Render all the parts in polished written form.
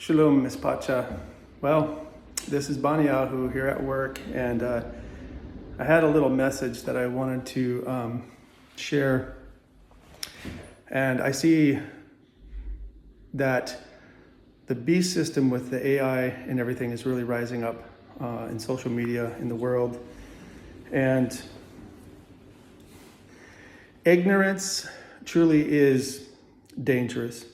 Shalom, Miss Pacha. Well, this is Baniyahu here at work, and I had a little message that I wanted to share. And I see that the beast system with the AI and everything is really rising up in social media, in the world. And ignorance truly is dangerous.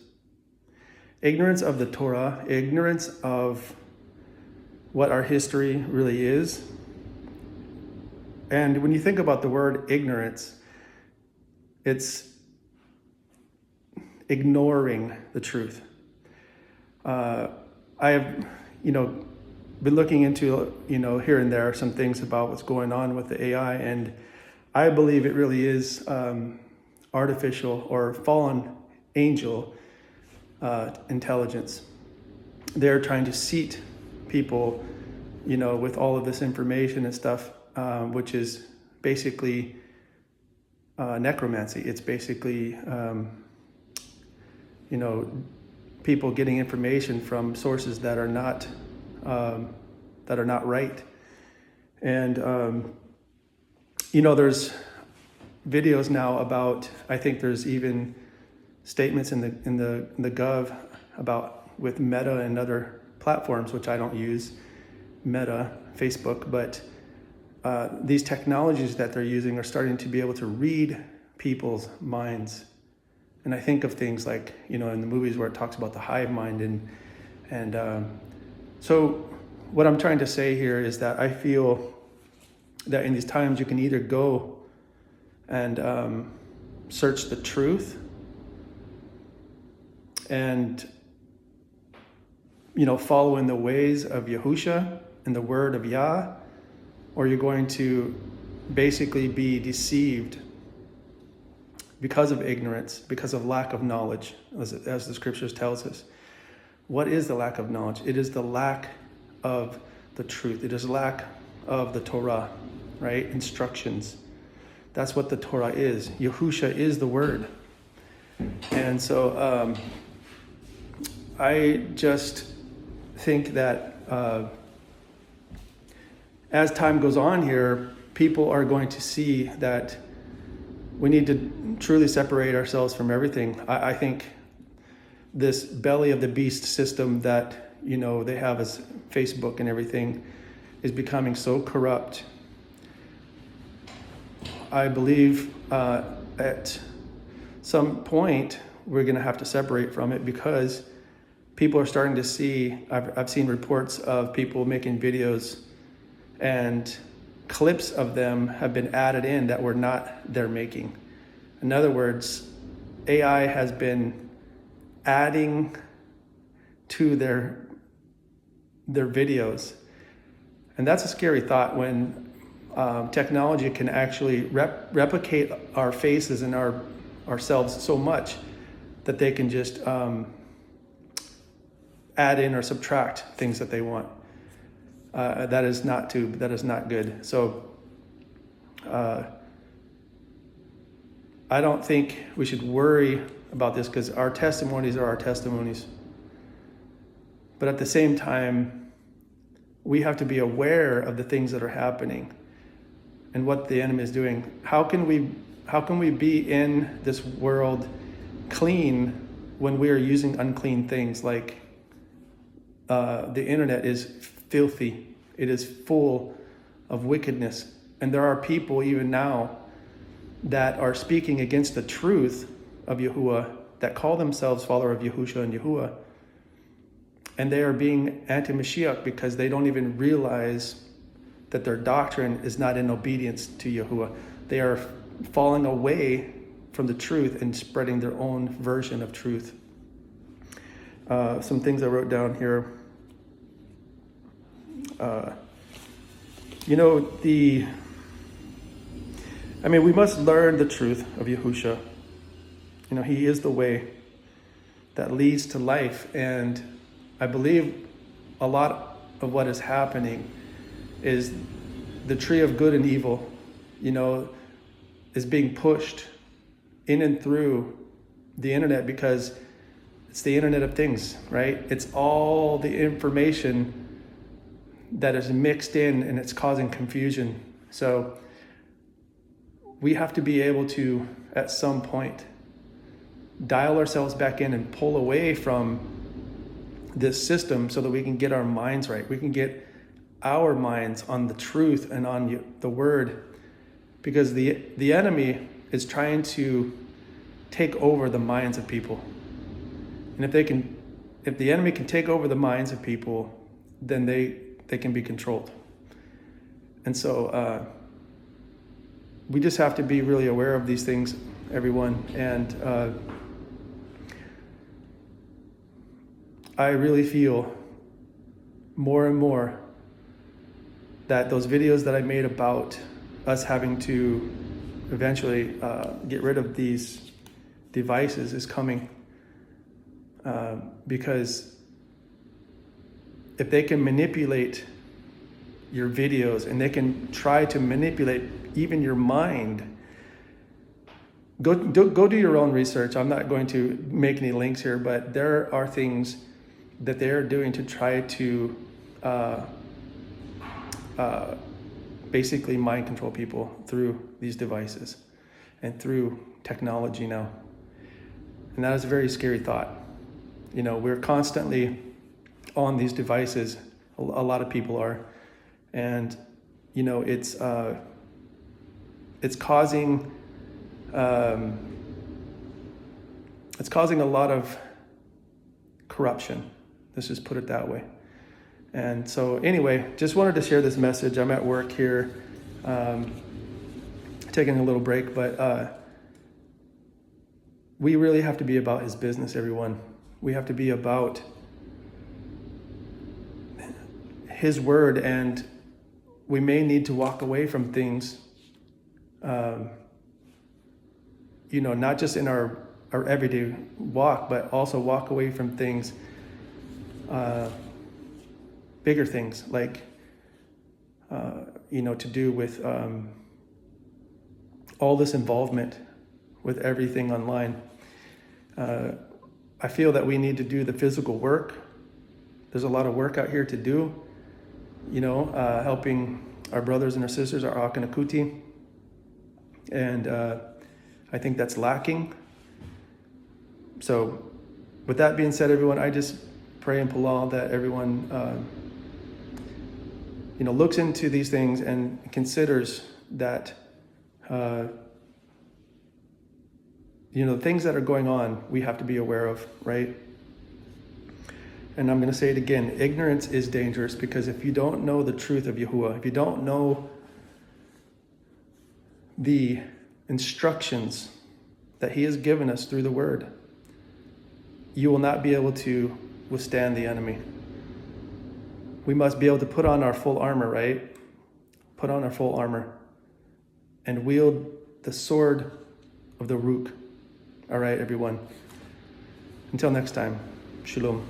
Ignorance of the Torah, ignorance of what our history really is. And when you think about the word ignorance, it's ignoring the truth. I have, been looking into, here and there some things about what's going on with the AI, and I believe it really is artificial or fallen angel intelligence. They're trying to seat people, with all of this information and stuff, which is basically necromancy. It's basically, people getting information from sources that are not right. And there's videos now about. I think there's even statements in the Gov about with Meta and other platforms, which I don't use, Meta, Facebook, but these technologies that they're using are starting to be able to read people's minds. And I think of things like, in the movies where it talks about the hive mind. And so what I'm trying to say here is that I feel that in these times you can either go and search the truth and follow in the ways of Yahusha and the word of Yah, or you're going to basically be deceived because of ignorance, because of lack of knowledge, as the scriptures tells us. What is the lack of knowledge? It is the lack of the truth. It is lack of the Torah, right? Instructions. That's what the Torah is. Yahusha is the word. And so I just think that as time goes on here, people are going to see that we need to truly separate ourselves from everything. I think this belly of the beast system that, they have as Facebook and everything is becoming so corrupt. I believe at some point we're going to have to separate from it, because people are starting to see, I've seen reports of people making videos and clips of them have been added in that were not their making. In other words, AI has been adding to their videos. And that's a scary thought when technology can actually replicate our faces and ourselves so much that they can just add in or subtract things that they want. That is not good. So I don't think we should worry about this, because our testimonies are our testimonies. But at the same time, we have to be aware of the things that are happening and what the enemy is doing. How can we be in this world clean when we are using unclean things? Like the internet is filthy. It is full of wickedness. And there are people even now that are speaking against the truth of Yahuwah, that call themselves follower of Yahusha and Yahuwah. And they are being anti-Mashiach because they don't even realize that their doctrine is not in obedience to Yahuwah. They are falling away from the truth and spreading their own version of truth. Some things I wrote down here. We must learn the truth of Yahusha. He is the way that leads to life. And I believe a lot of what is happening is the tree of good and evil, is being pushed in and through the internet, because It's the Internet of Things, right? It's all the information that is mixed in, and it's causing confusion. So we have to be able to, at some point, dial ourselves back in and pull away from this system so that we can get our minds right. We can get our minds on the truth and on the word, because the enemy is trying to take over the minds of people. And if the enemy can take over the minds of people, then they can be controlled. And so we just have to be really aware of these things, everyone. And I really feel more and more that those videos that I made about us having to eventually get rid of these devices is coming. Because if they can manipulate your videos and they can try to manipulate even your mind, go do your own research. I'm not going to make any links here, but there are things that they are doing to try to basically mind control people through these devices and through technology now. And that is a very scary thought. You know, we're constantly on these devices. A lot of people are. And, you know, it's causing a lot of corruption. Let's just put it that way. And so anyway, just wanted to share this message. I'm at work here, taking a little break, but we really have to be about his business, everyone. We have to be about his word, and we may need to walk away from things, you know, not just in our everyday walk, but also walk away from things, bigger things, like, you know, to do with all this involvement with everything online. I feel that we need to do the physical work. There's a lot of work out here to do, you know, helping our brothers and our sisters, our Akanakuti. And I think that's lacking. So with that being said, everyone, I just pray in Palal that everyone, you know, looks into these things and considers that, you know, the things that are going on, we have to be aware of, right? And I'm going to say it again, ignorance is dangerous, because if you don't know the truth of Yahuwah, if you don't know the instructions that he has given us through the word, you will not be able to withstand the enemy. We must be able to put on our full armor, right? Put on our full armor and wield the sword of the Rook. All right, everyone. Until next time, Shalom.